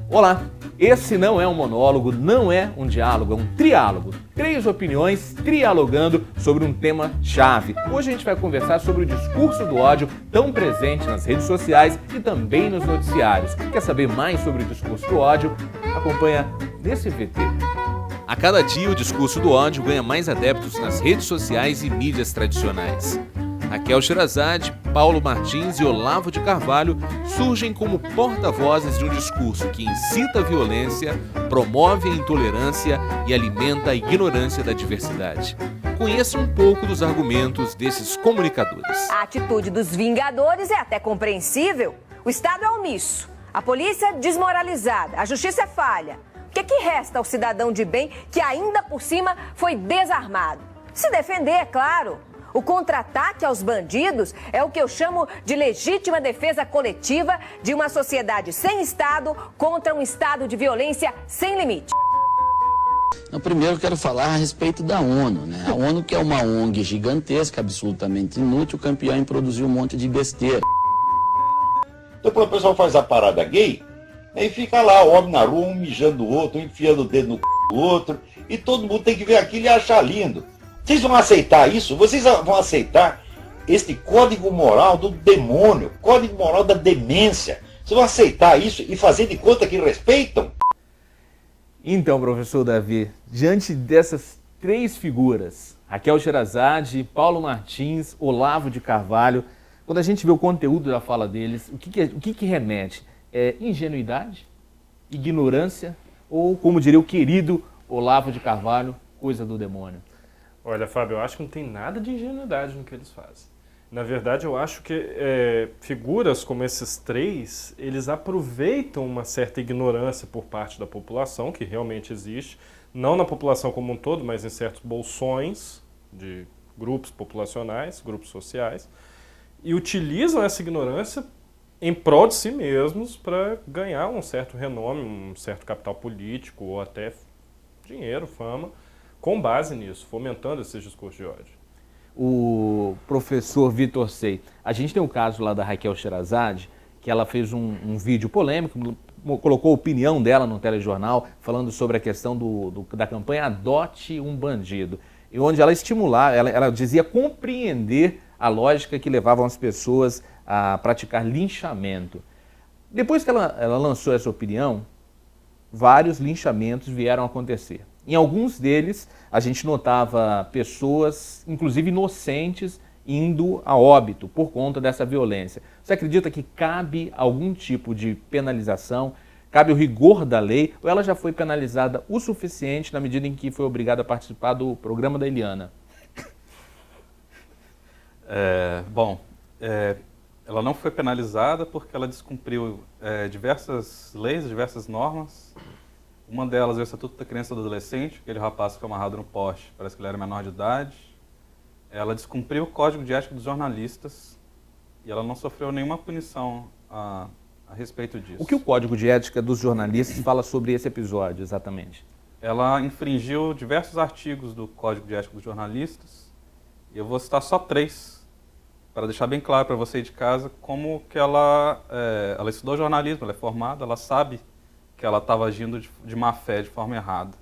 Olá, esse não é um monólogo, não é um diálogo, é um triálogo. 3 opiniões trialogando sobre um tema chave. Hoje a gente vai conversar sobre o discurso do ódio tão presente nas redes sociais e também nos noticiários. Quer saber mais sobre o discurso do ódio? Acompanha nesse VT. A cada dia o discurso do ódio ganha mais adeptos nas redes sociais e mídias tradicionais. Raquel Sherazade, Paulo Martins e Olavo de Carvalho surgem como porta-vozes de um discurso que incita a violência, promove a intolerância e alimenta a ignorância da diversidade. Conheça um pouco dos argumentos desses comunicadores. A atitude dos vingadores é até compreensível. O Estado é omisso, a polícia desmoralizada, a justiça é falha. O que resta ao cidadão de bem que ainda por cima foi desarmado? Se defender, é claro. O contra-ataque aos bandidos é o que eu chamo de legítima defesa coletiva de uma sociedade sem Estado contra um estado de violência sem limite. Primeiro eu quero falar a respeito da ONU, né? A ONU, que é uma ONG gigantesca, absolutamente inútil, campeã em produzir um monte de besteira. Então quando o pessoal faz a parada gay, aí fica lá, o homem na rua, um mijando o outro, um enfiando o dedo no c... do outro, e todo mundo tem que ver aquilo e achar lindo. Vocês vão aceitar isso? Vocês vão aceitar este código moral do demônio, código moral da demência? Vocês vão aceitar isso e fazer de conta que respeitam? Então, professor Davi, diante dessas 3 figuras, Raquel Sherazade, Paulo Martins, Olavo de Carvalho, quando a gente vê o conteúdo da fala deles, o que remete? É ingenuidade, ignorância ou, como diria o querido Olavo de Carvalho, coisa do demônio? Olha, Fábio, eu acho que não tem nada de ingenuidade no que eles fazem. Na verdade, eu acho que figuras como esses 3, eles aproveitam uma certa ignorância por parte da população, que realmente existe, não na população como um todo, mas em certos bolsões de grupos populacionais, grupos sociais, e utilizam essa ignorância em prol de si mesmos para ganhar um certo renome, um certo capital político ou até dinheiro, fama, com base nisso, fomentando esse discurso de ódio. O professor Vitor Sei, a gente tem o caso lá da Raquel Sherazade, que ela fez um vídeo polêmico, colocou a opinião dela no telejornal, falando sobre a questão da campanha Adote um Bandido, e onde ela dizia compreender a lógica que levavam as pessoas a praticar linchamento. Depois que ela lançou essa opinião, vários linchamentos vieram a acontecer. Em alguns deles, a gente notava pessoas, inclusive inocentes, indo a óbito por conta dessa violência. Você acredita que cabe algum tipo de penalização? Cabe o rigor da lei? Ou ela já foi penalizada o suficiente na medida em que foi obrigada a participar do programa da Eliana? Ela não foi penalizada porque ela descumpriu diversas leis, diversas normas. Uma delas é o Estatuto da Criança e do Adolescente, aquele rapaz que foi amarrado no poste, parece que ele era menor de idade. Ela descumpriu o Código de Ética dos Jornalistas e ela não sofreu nenhuma punição a respeito disso. O que o Código de Ética dos Jornalistas fala sobre esse episódio, exatamente? Ela infringiu diversos artigos do Código de Ética dos Jornalistas e eu vou citar só 3, para deixar bem claro para você de casa como que ela estudou jornalismo, ela é formada, ela sabe que ela estava agindo de má fé, de forma errada.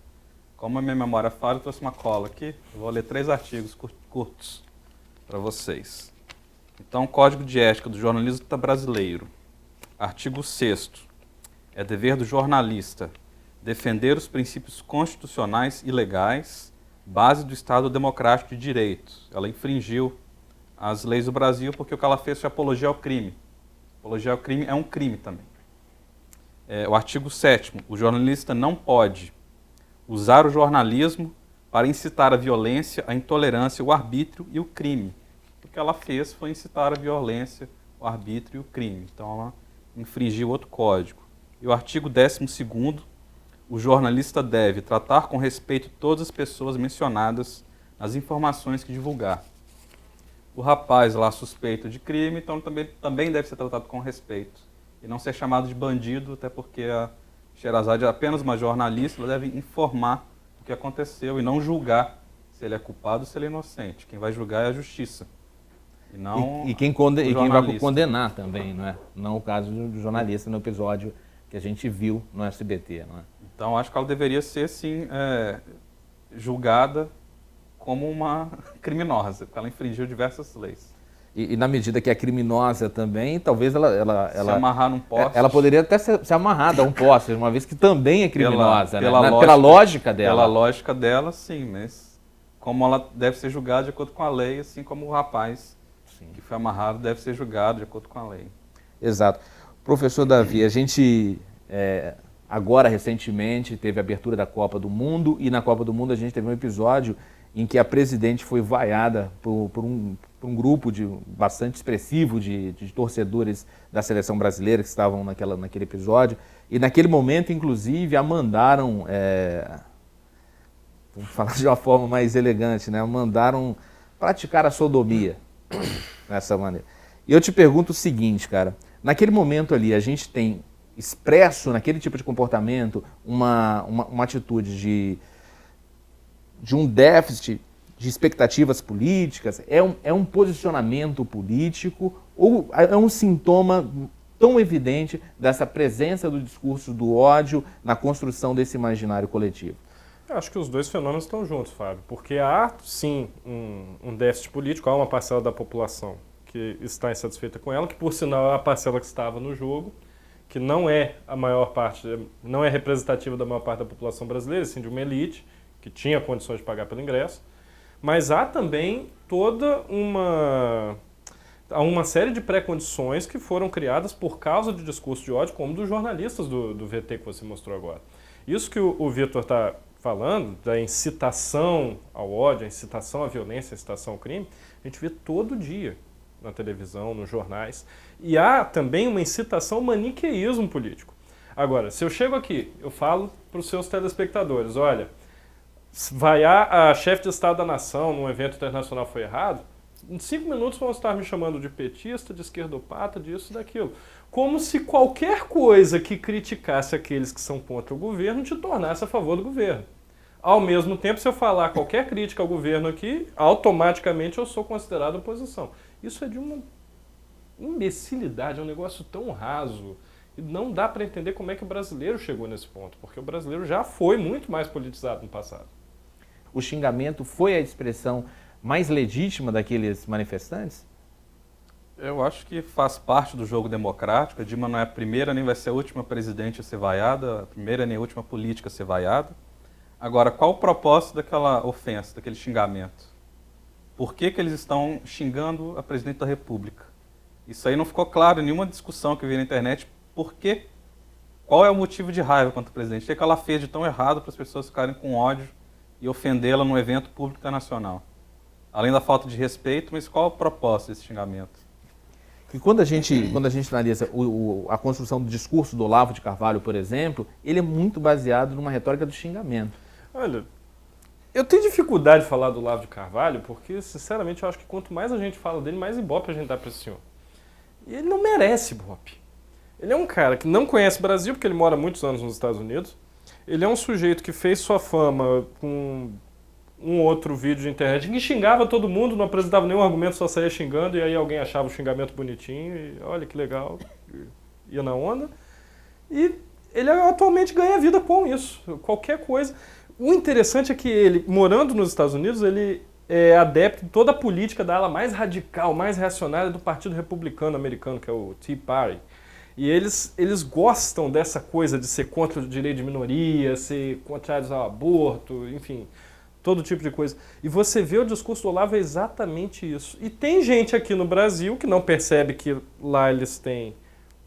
Como a minha memória falha, eu trouxe uma cola aqui. Eu vou ler 3 artigos curtos para vocês. Então, Código de Ética do Jornalista Brasileiro. Artigo 6º. É dever do jornalista defender os princípios constitucionais e legais, base do Estado Democrático de Direito. Ela infringiu as leis do Brasil porque o que ela fez foi apologia ao crime. Apologia ao crime é um crime também. O artigo 7º, o jornalista não pode usar o jornalismo para incitar a violência, a intolerância, o arbítrio e o crime. O que ela fez foi incitar a violência, o arbítrio e o crime. Então ela infringiu outro código. E o artigo 12º, o jornalista deve tratar com respeito todas as pessoas mencionadas nas informações que divulgar. O rapaz lá suspeito de crime, então também deve ser tratado com respeito. E não ser chamado de bandido, até porque a Sherazade é apenas uma jornalista, ela deve informar o que aconteceu e não julgar se ele é culpado ou se ele é inocente. Quem vai julgar é a justiça. E não quem vai condenar também, não é? Não o caso do jornalista no episódio que a gente viu no SBT, não é? Então, acho que ela deveria ser, sim, julgada como uma criminosa, porque ela infringiu diversas leis. E na medida que é criminosa também, talvez Se amarrar num poste. ela poderia até ser amarrada a um poste, uma vez que também é criminosa, pela né? Pela lógica dela. Pela lógica dela, sim, mas como ela deve ser julgada de acordo com a lei, assim como o rapaz que foi amarrado deve ser julgado de acordo com a lei. Exato. Professor Davi, a gente agora recentemente teve a abertura da Copa do Mundo e na Copa do Mundo a gente teve um episódio em que a presidente foi vaiada por um grupo bastante expressivo de torcedores da seleção brasileira que estavam naquele episódio. E naquele momento, inclusive, a mandaram, vamos falar de uma forma mais elegante, né? Mandaram praticar a sodomia dessa maneira. E eu te pergunto o seguinte, cara, naquele momento ali a gente tem expresso naquele tipo de comportamento uma atitude de um déficit de expectativas políticas, é um posicionamento político ou é um sintoma tão evidente dessa presença do discurso do ódio na construção desse imaginário coletivo? Eu acho que os dois fenômenos estão juntos, Fábio, porque há, sim, um déficit político, há uma parcela da população que está insatisfeita com ela, que, por sinal, é a parcela que estava no jogo, que não é a maior parte, não é representativa da maior parte da população brasileira, sim de uma elite, que tinha condições de pagar pelo ingresso, mas há também toda uma série de pré-condições que foram criadas por causa do discurso de ódio, como dos jornalistas do VT que você mostrou agora. Isso que o Vitor está falando, da incitação ao ódio, a incitação à violência, a incitação ao crime, a gente vê todo dia na televisão, nos jornais, e há também uma incitação ao maniqueísmo político. Agora, se eu chego aqui, eu falo para os seus telespectadores, olha, vaiar a chefe de Estado da Nação num evento internacional foi errado, em 5 minutos vão estar me chamando de petista, de esquerdopata, disso e daquilo. Como se qualquer coisa que criticasse aqueles que são contra o governo te tornasse a favor do governo. Ao mesmo tempo, se eu falar qualquer crítica ao governo aqui, automaticamente eu sou considerado oposição. Isso é de uma imbecilidade, é um negócio tão raso. E não dá para entender como é que o brasileiro chegou nesse ponto, porque o brasileiro já foi muito mais politizado no passado. O xingamento foi a expressão mais legítima daqueles manifestantes? Eu acho que faz parte do jogo democrático. A Dilma não é a primeira nem vai ser a última presidente a ser vaiada, a primeira nem a última política a ser vaiada. Agora, qual o propósito daquela ofensa, daquele xingamento? Por que eles estão xingando a presidente da República? Isso aí não ficou claro em nenhuma discussão que eu vi na internet. Por quê? Qual é o motivo de raiva contra o presidente? O que ela fez de tão errado para as pessoas ficarem com ódio e ofendê-la num evento público internacional? Além da falta de respeito, mas qual é o propósito desse xingamento? E quando a gente analisa a construção do discurso do Olavo de Carvalho, por exemplo, ele é muito baseado numa retórica do xingamento. Olha, eu tenho dificuldade de falar do Olavo de Carvalho, porque, sinceramente, eu acho que quanto mais a gente fala dele, mais ibope a gente dá para esse senhor. E ele não merece ibope. Ele é um cara que não conhece o Brasil, porque ele mora muitos anos nos Estados Unidos. Ele é um sujeito que fez sua fama com um outro vídeo de internet que xingava todo mundo, não apresentava nenhum argumento, só saía xingando, e aí alguém achava o xingamento bonitinho, e olha que legal, ia na onda. E ele atualmente ganha vida com isso, qualquer coisa. O interessante é que ele, morando nos Estados Unidos, ele é adepto de toda a política da ala mais radical, mais reacionária do Partido Republicano Americano, que é o Tea Party. E eles gostam dessa coisa de ser contra o direito de minoria, ser contrários ao aborto, enfim, todo tipo de coisa. E você vê o discurso do Olavo é exatamente isso. E tem gente aqui no Brasil que não percebe que lá eles têm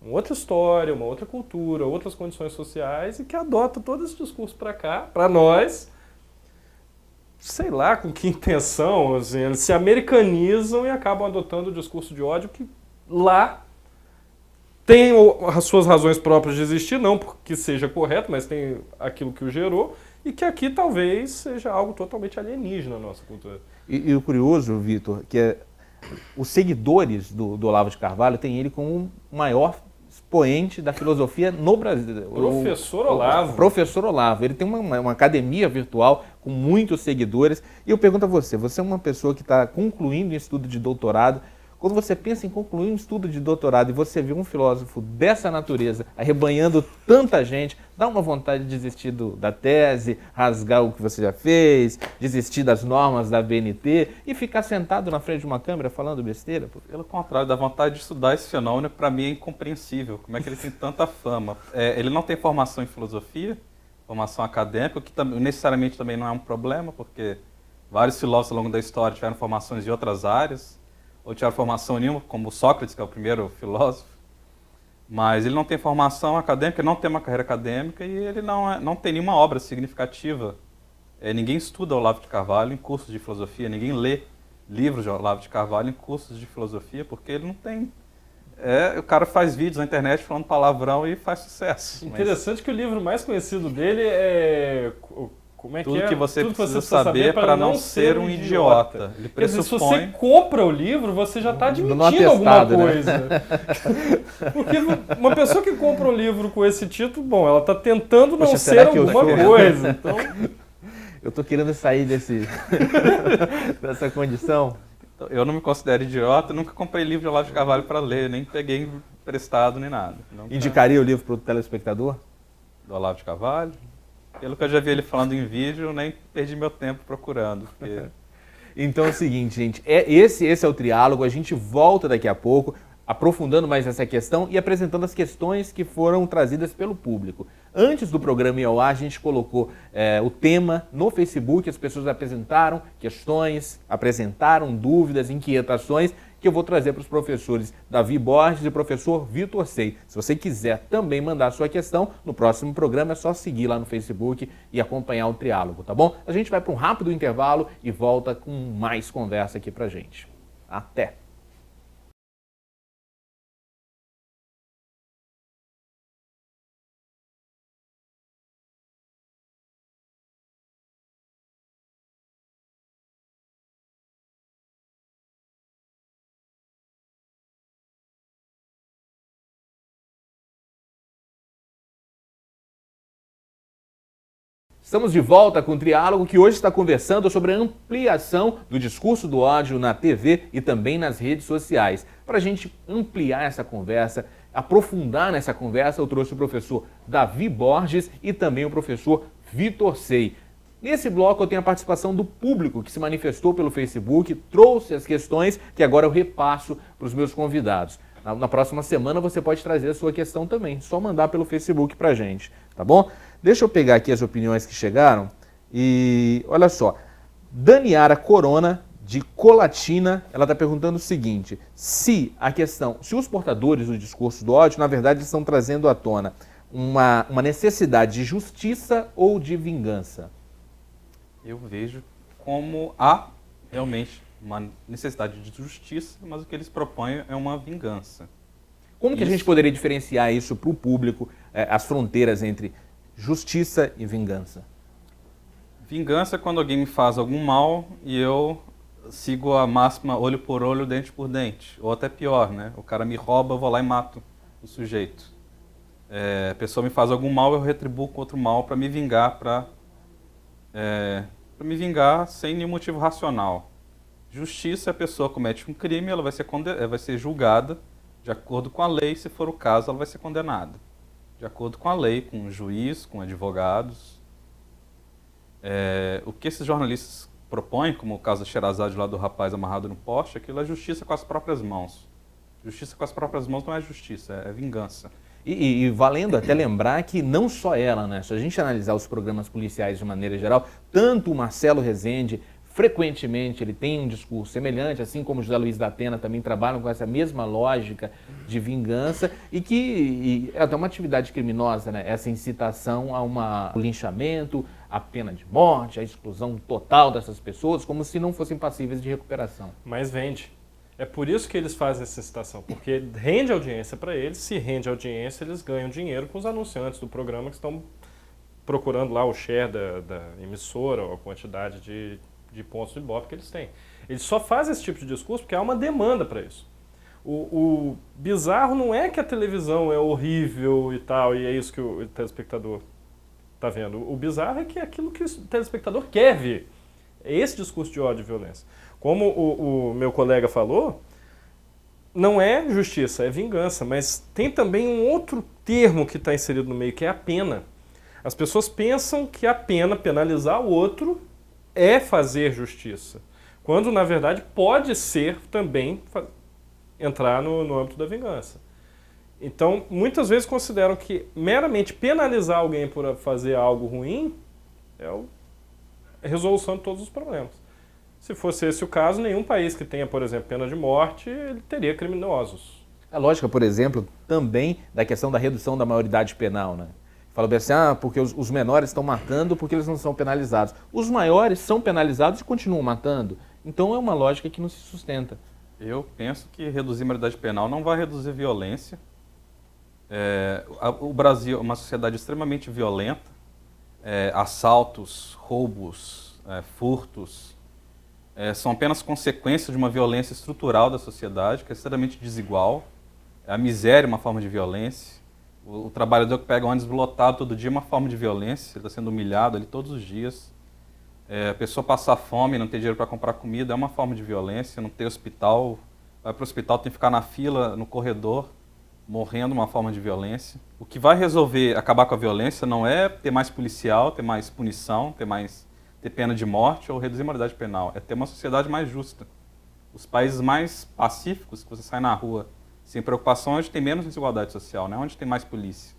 uma outra história, uma outra cultura, outras condições sociais e que adota todo esse discurso para cá, para nós, sei lá com que intenção, assim, eles se americanizam e acabam adotando o discurso de ódio que lá tem as suas razões próprias de existir, não porque seja correto, mas tem aquilo que o gerou, e que aqui talvez seja algo totalmente alienígena na nossa cultura. E o curioso, Vitor, que os seguidores do Olavo de Carvalho têm ele como o maior expoente da filosofia no Brasil. Professor Olavo. Professor Olavo. Ele tem uma academia virtual com muitos seguidores. E eu pergunto a você é uma pessoa que está concluindo um estudo de doutorado, Quando você pensa em concluir um estudo de doutorado e você vê um filósofo dessa natureza arrebanhando tanta gente, dá uma vontade de desistir da tese, rasgar o que você já fez, desistir das normas da BNT e ficar sentado na frente de uma câmera falando besteira? Pelo contrário, dá vontade de estudar esse fenômeno, que para mim é incompreensível. Como é que ele tem tanta fama? Ele não tem formação em filosofia, formação acadêmica, o que necessariamente também não é um problema, porque vários filósofos ao longo da história tiveram formações em outras áreas, ou tiveram formação nenhuma, como Sócrates, que é o primeiro filósofo. Mas ele não tem formação acadêmica, ele não tem uma carreira acadêmica e ele não tem nenhuma obra significativa. Ninguém estuda Olavo de Carvalho em cursos de filosofia, ninguém lê livros de Olavo de Carvalho em cursos de filosofia, porque ele não tem... o cara faz vídeos na internet falando palavrão e faz sucesso. Interessante que o livro mais conhecido dele é... Como é Tudo que é? que você Tudo precisa saber para não ser um idiota. Ele Quer dizer, se você pressupõe... compra o livro, você já está admitindo alguma atestado, né? coisa. Porque uma pessoa que compra um livro com esse título, bom, ela está tentando não Poxa, ser será que eu alguma sou? coisa. Então, Eu tô querendo sair dessa condição. Eu não me considero idiota, nunca comprei livro de Olavo de Carvalho para ler, nem peguei emprestado, nem nada. Nunca... Indicaria o livro para o telespectador? Do Olavo de Carvalho? Pelo que eu já vi ele falando em vídeo, eu nem perdi meu tempo procurando. Porque... Então é o seguinte, gente, esse é o Triálogo, a gente volta daqui a pouco, aprofundando mais essa questão e apresentando as questões que foram trazidas pelo público. Antes do programa ir ao ar, a gente colocou o tema no Facebook, as pessoas apresentaram questões, apresentaram dúvidas, inquietações, que eu vou trazer para os professores Davi Borges e professor Vitor Sei. Se você quiser também mandar a sua questão, no próximo programa é só seguir lá no Facebook e acompanhar o Triálogo, tá bom? A gente vai para um rápido intervalo e volta com mais conversa aqui pra gente. Até! Estamos de volta com o Triálogo, que hoje está conversando sobre a ampliação do discurso do ódio na TV e também nas redes sociais. Para a gente ampliar essa conversa, aprofundar nessa conversa, eu trouxe o professor Davi Borges e também o professor Vitor Sei. Nesse bloco eu tenho a participação do público que se manifestou pelo Facebook, trouxe as questões que agora eu repasso para os meus convidados. Na próxima semana você pode trazer a sua questão também, só mandar pelo Facebook para a gente, tá bom? Deixa eu pegar aqui as opiniões que chegaram e olha só, Daniara Corona, de Colatina, ela está perguntando o seguinte, se os portadores do discurso do ódio, na verdade, estão trazendo à tona uma necessidade de justiça ou de vingança? Eu vejo como há realmente uma necessidade de justiça, mas o que eles propõem é uma vingança. Como que a gente poderia diferenciar isso para o público, as fronteiras entre justiça e vingança? Vingança é quando alguém me faz algum mal e eu sigo a máxima olho por olho, dente por dente. Ou até pior, né? O cara me rouba, eu vou lá e mato o sujeito. A pessoa me faz algum mal, eu retribuo com outro mal para me vingar, para me vingar sem nenhum motivo racional. Justiça, a pessoa comete um crime, ela vai ser julgada de acordo com a lei, se for o caso, ela vai ser condenada. De acordo com a lei, com o juiz, com advogados. O que esses jornalistas propõem, como o caso da Sherazade lá do rapaz amarrado no poste, aquilo é justiça com as próprias mãos. Justiça com as próprias mãos não é justiça, é vingança. E valendo até lembrar que não só ela, né? Se a gente analisar os programas policiais de maneira geral, tanto o Marcelo Rezende, frequentemente ele tem um discurso semelhante, assim como o José Luiz da Atena também trabalham com essa mesma lógica de vingança e é até uma atividade criminosa, né? Essa incitação a um linchamento, a pena de morte, a exclusão total dessas pessoas, como se não fossem passíveis de recuperação. Mas vende. É por isso que eles fazem essa incitação, porque rende audiência para eles, se rende audiência, eles ganham dinheiro com os anunciantes do programa que estão procurando lá o share da emissora, ou a quantidade de pontos de ibope que eles têm. Eles só fazem esse tipo de discurso porque há uma demanda para isso. O bizarro não é que a televisão é horrível e tal, e é isso que o telespectador está vendo. O bizarro é que é aquilo que o telespectador quer ver. É esse discurso de ódio e violência. Como o meu colega falou, não é justiça, é vingança, mas tem também um outro termo que está inserido no meio, que é a pena. As pessoas pensam que a pena, penalizar o outro, é fazer justiça, quando na verdade pode ser também entrar no âmbito da vingança. Então, muitas vezes consideram que meramente penalizar alguém por fazer algo ruim é a resolução de todos os problemas. Se fosse esse o caso, nenhum país que tenha, por exemplo, pena de morte, ele teria criminosos. A lógica, por exemplo, também da questão da redução da maioridade penal, né? Fala bem assim, porque os menores estão matando porque eles não são penalizados. Os maiores são penalizados e continuam matando. Então é uma lógica que não se sustenta. Eu penso que reduzir a maioridade penal não vai reduzir violência. O Brasil é uma sociedade extremamente violenta. Assaltos, roubos, furtos são apenas consequências de uma violência estrutural da sociedade, que é extremamente desigual. A miséria é uma forma de violência. O trabalhador que pega um ônibus lotado todo dia é uma forma de violência, ele está sendo humilhado ali todos os dias. A pessoa passar fome, não ter dinheiro para comprar comida é uma forma de violência, não ter hospital, vai para o hospital, tem que ficar na fila, no corredor, morrendo, uma forma de violência. O que vai resolver acabar com a violência não é ter mais policial, ter mais punição, ter pena de morte ou reduzir a maioridade penal, é ter uma sociedade mais justa. Os países mais pacíficos, que você sai na rua sem preocupação, é onde tem menos desigualdade social, né? Onde tem mais polícia.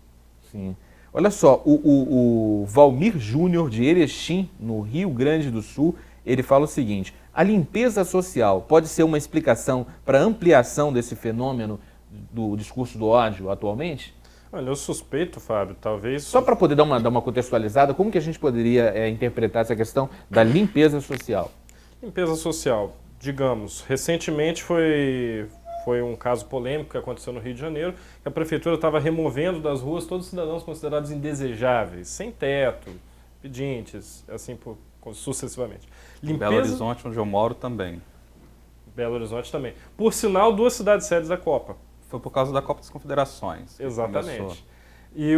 Sim. Olha só, o Valmir Júnior de Erechim, no Rio Grande do Sul, ele fala o seguinte: a limpeza social pode ser uma explicação para a ampliação desse fenômeno do discurso do ódio atualmente? Olha, eu suspeito, Fábio, talvez... Só para poder dar uma contextualizada, como que a gente poderia interpretar essa questão da limpeza social? Limpeza social, digamos, recentemente foi um caso polêmico que aconteceu no Rio de Janeiro, que a prefeitura estava removendo das ruas todos os cidadãos considerados indesejáveis, sem teto, pedintes, assim sucessivamente. Belo Horizonte, onde eu moro, também. Belo Horizonte também. Por sinal, 2 cidades sedes da Copa. Foi por causa da Copa das Confederações. Exatamente. E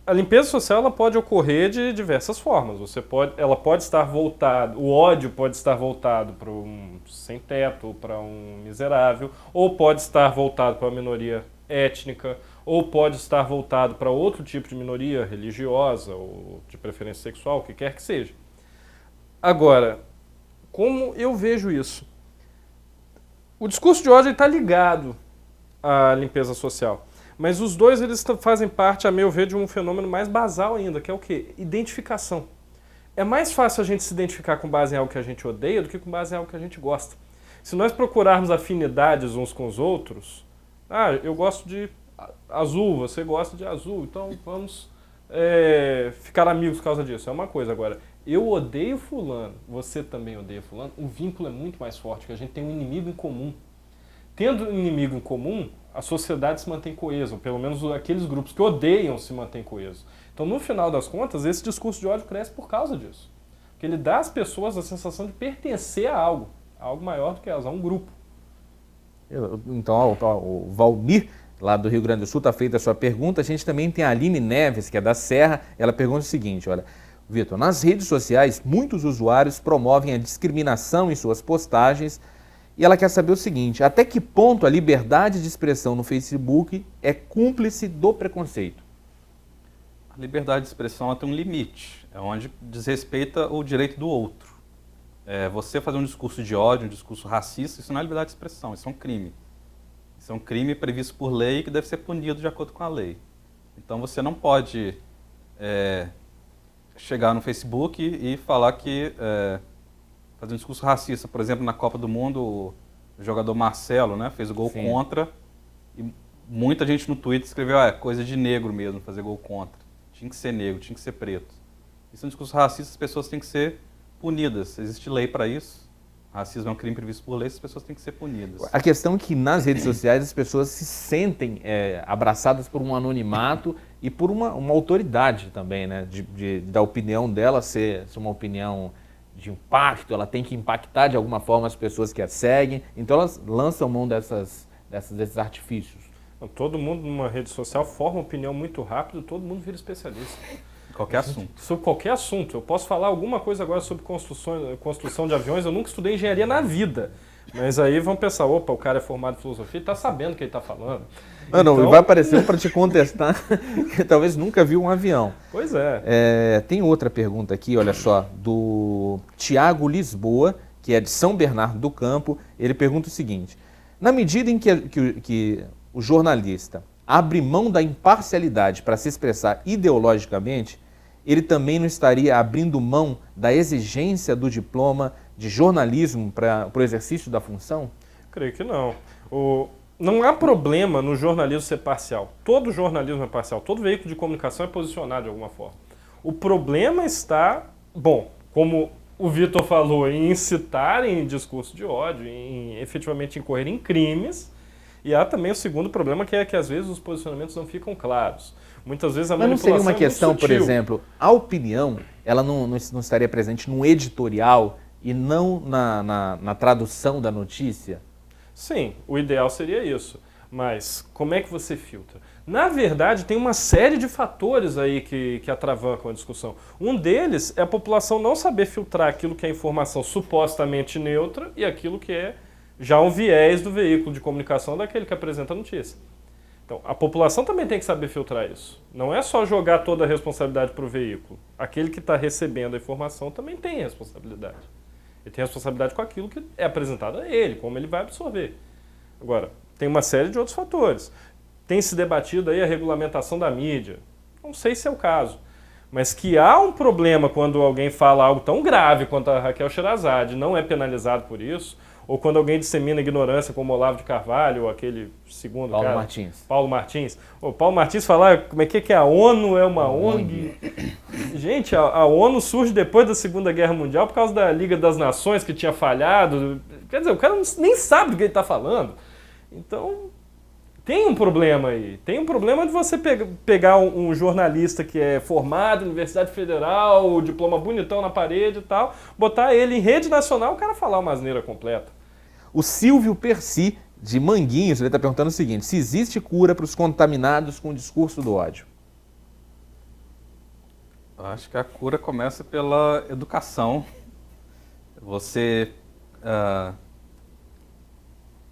a limpeza social ela pode ocorrer de diversas formas. Ela pode estar voltada, o ódio pode estar voltado para um sem-teto, para um miserável, ou pode estar voltado para uma minoria étnica, ou pode estar voltado para outro tipo de minoria religiosa ou de preferência sexual, o que quer que seja. Agora, como eu vejo isso? O discurso de ódio está ligado à limpeza social. Mas os dois eles fazem parte, a meu ver, de um fenômeno mais basal ainda, que é o quê? Identificação. É mais fácil a gente se identificar com base em algo que a gente odeia do que com base em algo que a gente gosta. Se nós procurarmos afinidades uns com os outros, eu gosto de azul, você gosta de azul, então vamos ficar amigos por causa disso. É uma coisa. Agora, eu odeio fulano, você também odeia fulano, o vínculo é muito mais forte, porque a gente tem um inimigo em comum. Tendo um inimigo em comum, a sociedade se mantém coesa, pelo menos aqueles grupos que odeiam se mantêm coesos. Então, no final das contas, esse discurso de ódio cresce por causa disso. Porque ele dá às pessoas a sensação de pertencer a algo maior do que elas, a um grupo. Então, o Valmir, lá do Rio Grande do Sul, está feita a sua pergunta. A gente também tem a Aline Neves, que é da Serra. Ela pergunta o seguinte, olha: Vitor, nas redes sociais, muitos usuários promovem a discriminação em suas postagens. E ela quer saber o seguinte: até que ponto a liberdade de expressão no Facebook é cúmplice do preconceito? A liberdade de expressão ela tem um limite, é onde desrespeita o direito do outro. Você fazer um discurso de ódio, um discurso racista, isso não é liberdade de expressão, isso é um crime. Isso é um crime previsto por lei que deve ser punido de acordo com a lei. Então você não pode chegar no Facebook e falar que... fazer um discurso racista. Por exemplo, na Copa do Mundo, o jogador Marcelo, né, fez o gol contra, e muita gente no Twitter escreveu, é coisa de negro mesmo fazer gol contra. Tinha que ser negro, tinha que ser preto. Isso é um discurso racista, as pessoas têm que ser punidas. Existe lei para isso. Racismo é um crime previsto por lei, as pessoas têm que ser punidas. A questão é que nas redes sociais as pessoas se sentem abraçadas por um anonimato e por uma autoridade também, né, da opinião dela ser uma opinião de impacto, ela tem que impactar de alguma forma as pessoas que a seguem, então elas lançam mão desses artifícios. Todo mundo numa rede social forma opinião muito rápido, todo mundo vira especialista. Qualquer assunto. Sobre qualquer assunto. Eu posso falar alguma coisa agora sobre construção de aviões, eu nunca estudei engenharia na vida. Mas aí vão pensar, opa, o cara é formado em filosofia e tá sabendo o que ele tá falando. Não, Então, vai aparecer um para te contestar que talvez nunca viu um avião. Pois é. Tem outra pergunta aqui, olha só, do Tiago Lisboa, que é de São Bernardo do Campo. Ele pergunta o seguinte: na medida em que o jornalista abre mão da imparcialidade para se expressar ideologicamente, ele também não estaria abrindo mão da exigência do diploma de jornalismo para o exercício da função? Creio que não. Não há problema no jornalismo ser parcial. Todo jornalismo é parcial. Todo veículo de comunicação é posicionado de alguma forma. O problema está, bom, como o Vitor falou, em incitarem discurso de ódio, em efetivamente incorrer em crimes. E há também o segundo problema, que é que às vezes os posicionamentos não ficam claros. Muitas vezes a Mas não manipulação seria uma é muito questão, por sutil. exemplo, a opinião, ela não estaria presente no editorial e não na tradução da notícia? Sim, o ideal seria isso. Mas como é que você filtra? Na verdade, tem uma série de fatores aí que atravancam a discussão. Um deles é a população não saber filtrar aquilo que é informação supostamente neutra e aquilo que é já um viés do veículo de comunicação daquele que apresenta a notícia. Então, a população também tem que saber filtrar isso. Não é só jogar toda a responsabilidade para o veículo. Aquele que está recebendo a informação também tem responsabilidade. Ele tem responsabilidade com aquilo que é apresentado a ele, como ele vai absorver. Agora, tem uma série de outros fatores. Tem se debatido aí a regulamentação da mídia. Não sei se é o caso. Mas que há um problema quando alguém fala algo tão grave quanto a Raquel Sherazade, não é penalizado por isso, ou quando alguém dissemina ignorância como Olavo de Carvalho, ou aquele segundo Paulo cara, Martins. Paulo Martins. O Paulo Martins falar como é que a ONU é uma ONG. Gente, a ONU surge depois da Segunda Guerra Mundial por causa da Liga das Nações que tinha falhado. Quer dizer, o cara nem sabe do que ele está falando. Então, tem um problema aí. Tem um problema de você pegar um jornalista que é formado, Universidade Federal, diploma bonitão na parede e tal, botar ele em rede nacional, o cara falar uma asneira completa. O Silvio Percy, de Manguinhos, ele está perguntando o seguinte: se existe cura para os contaminados com o discurso do ódio? Eu acho que a cura começa pela educação. Você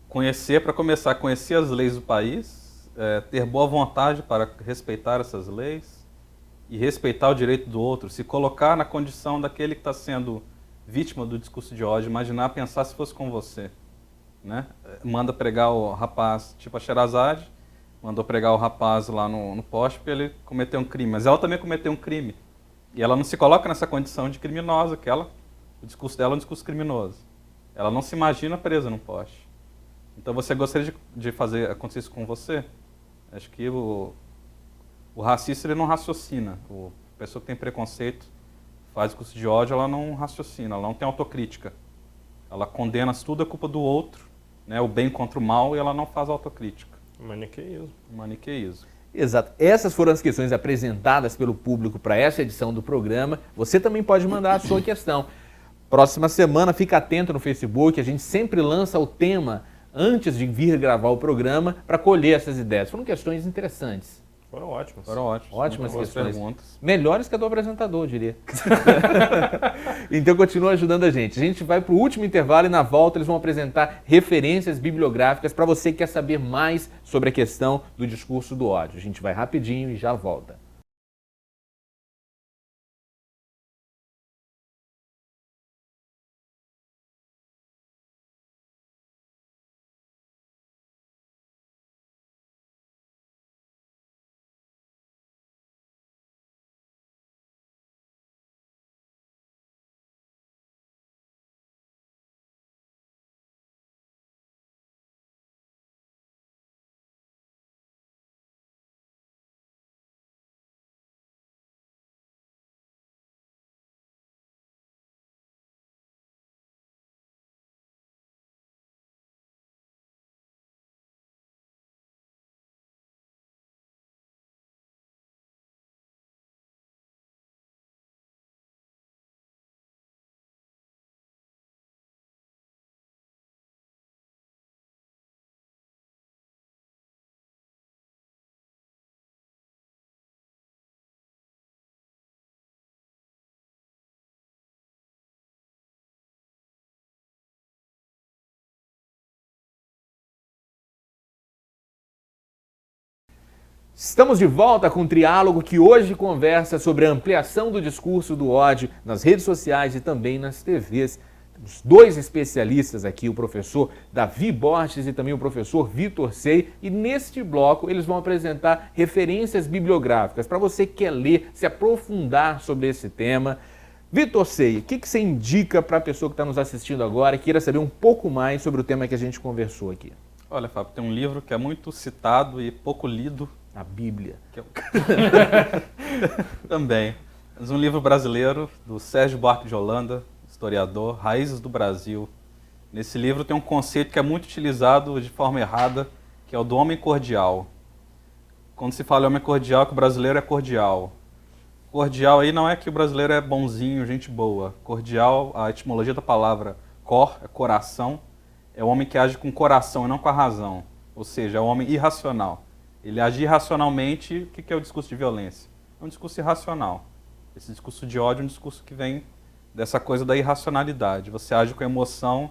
conhecer, para começar, conhecer as leis do país, ter boa vontade para respeitar essas leis e respeitar o direito do outro, se colocar na condição daquele que está sendo vítima do discurso de ódio, imaginar, pensar se fosse com você. Né? Manda pregar o rapaz, tipo a Sherazade, mandou pregar o rapaz lá no poste porque ele cometeu um crime, mas ela também cometeu um crime. E ela não se coloca nessa condição de criminosa, o discurso dela é um discurso criminoso. Ela não se imagina presa num poste. Então você gostaria de fazer acontecer isso com você? Acho que o racista ele não raciocina. A pessoa que tem preconceito, faz discurso de ódio, ela não raciocina, ela não tem autocrítica. Ela condena tudo a culpa do outro, né, o bem contra o mal, e ela não faz autocrítica. Maniqueísmo. Maniqueísmo. Exato. Essas foram as questões apresentadas pelo público para essa edição do programa. Você também pode mandar a sua questão. Próxima semana, fica atento no Facebook, a gente sempre lança o tema antes de vir gravar o programa para colher essas ideias. Foram questões interessantes. Foram ótimas. Foram ótimas. Ótimas Muito boas questões. perguntas. Melhores que a do apresentador, eu diria. Então continua ajudando a gente. A gente vai para o último intervalo e na volta eles vão apresentar referências bibliográficas para você que quer saber mais sobre a questão do discurso do ódio. A gente vai rapidinho e já volta. Estamos de volta com um triálogo que hoje conversa sobre a ampliação do discurso do ódio nas redes sociais e também nas TVs. Temos dois especialistas aqui, o professor Davi Borges e também o professor Vitor Sei, e neste bloco eles vão apresentar referências bibliográficas para você que quer ler, se aprofundar sobre esse tema. Vitor Sei, o que você indica para a pessoa que está nos assistindo agora e queira saber um pouco mais sobre o tema que a gente conversou aqui? Olha, Fábio, tem um livro que é muito citado e pouco lido. A Bíblia. Também. Mas um livro brasileiro, do Sérgio Buarque de Holanda, historiador, Raízes do Brasil. Nesse livro tem um conceito que é muito utilizado de forma errada, que é o do homem cordial. Quando se fala homem cordial, que o brasileiro é cordial. Cordial aí não é que o brasileiro é bonzinho, gente boa. Cordial, a etimologia da palavra cor, é coração, é o homem que age com o coração e não com a razão. Ou seja, é o homem irracional. Ele age irracionalmente. O que é o discurso de violência? É um discurso irracional. Esse discurso de ódio é um discurso que vem dessa coisa da irracionalidade. Você age com emoção,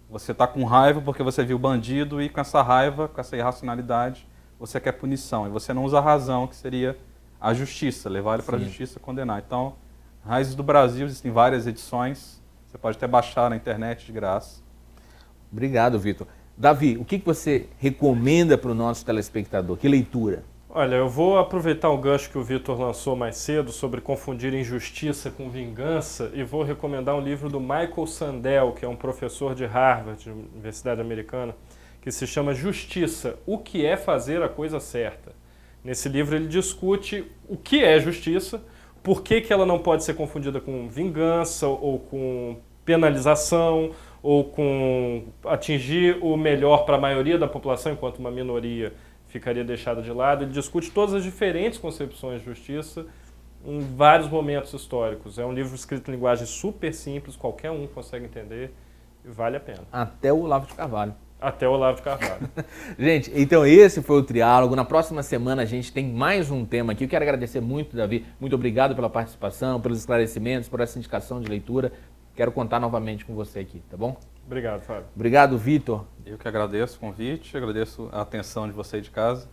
você está com raiva porque você viu bandido e com essa raiva, com essa irracionalidade, você quer punição. E você não usa a razão, que seria a justiça, levar ele para a justiça e condenar. Então, Raízes do Brasil, existem várias edições, você pode até baixar na internet de graça. Obrigado, Vitor. Davi, o que você recomenda para o nosso telespectador? Que leitura? Olha, eu vou aproveitar o gancho que o Vitor lançou mais cedo sobre confundir injustiça com vingança e vou recomendar um livro do Michael Sandel, que é um professor de Harvard, Universidade Americana, que se chama Justiça, o que é fazer a coisa certa. Nesse livro ele discute o que é justiça, por que ela não pode ser confundida com vingança ou com penalização, ou com atingir o melhor para a maioria da população, enquanto uma minoria ficaria deixada de lado. Ele discute todas as diferentes concepções de justiça em vários momentos históricos. É um livro escrito em linguagem super simples, qualquer um consegue entender e vale a pena. Até o Olavo de Carvalho. Até o Olavo de Carvalho. Gente, então esse foi o Triálogo. Na próxima semana a gente tem mais um tema aqui. Eu quero agradecer muito, Davi. Muito obrigado pela participação, pelos esclarecimentos, por essa indicação de leitura. Quero contar novamente com você aqui, tá bom? Obrigado, Fábio. Obrigado, Vitor. Eu que agradeço o convite, agradeço a atenção de você de casa.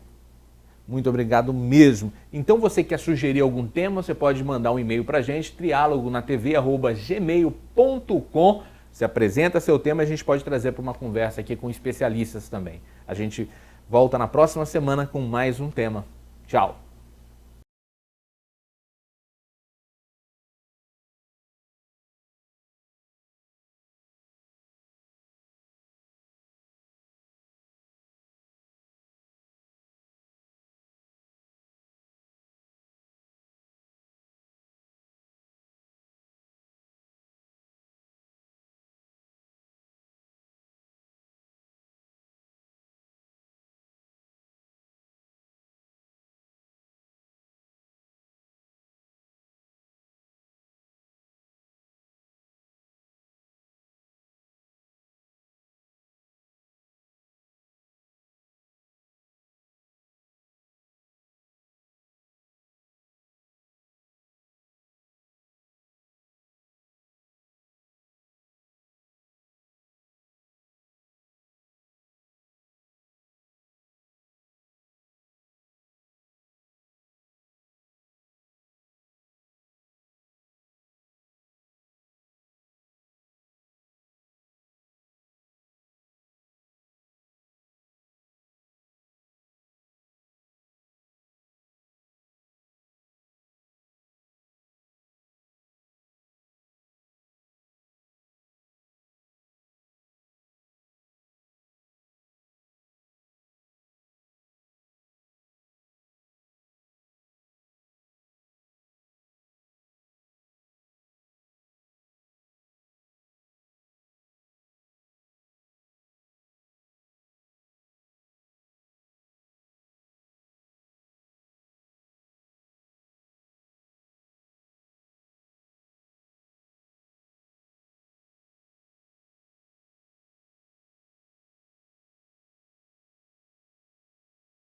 Muito obrigado mesmo. Então, você quer sugerir algum tema, você pode mandar um e-mail para a gente, trialogonatv@gmail.com. Você apresenta seu tema e a gente pode trazer para uma conversa aqui com especialistas também. A gente volta na próxima semana com mais um tema. Tchau!